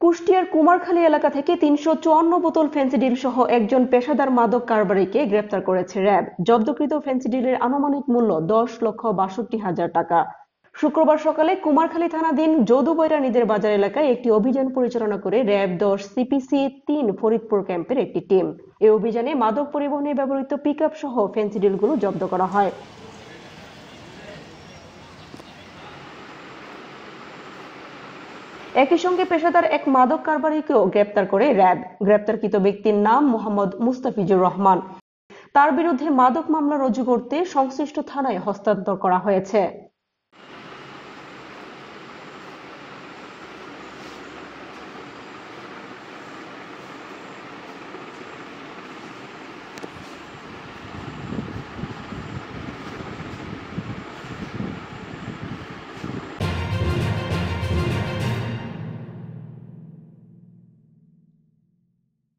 কুষ্টিয়ার কুমারখালী এলাকা থেকে ৩৫৪ বোতল ফেন্সিডিল সহ একজন পেশাদার মাদক কারবারিকে গ্রেপ্তার করেছে র্যাব। জব্দকৃত ফেন্সিডিলের আনুমানিক মূল্য ১০,৬২,০০০ টাকা। শুক্রবার সকালে কুমারখালী থানাধীন যদুবৈরানীদের বাজার এলাকায় একটি অভিযান পরিচালনা করে র্যাব ১০ CPC-3 ফরিদপুর ক্যাম্পের একটি টিম। এই অভিযানে মাদক পরিবহনে ব্যবহৃত পিকআপ সহ ফেন্সিডিলগুলো জব্দ করা হয়। একই সঙ্গে পেশাদার এক মাদক কারবারিকেও গ্রেপ্তার করে র্যাব। গ্রেপ্তারকৃত ব্যক্তির নাম মোহাম্মদ মুস্তাফিজুর রহমান। তার বিরুদ্ধে মাদক মামলা রুজু করতে সংশ্লিষ্ট থানায় হস্তান্তর করা হয়েছে।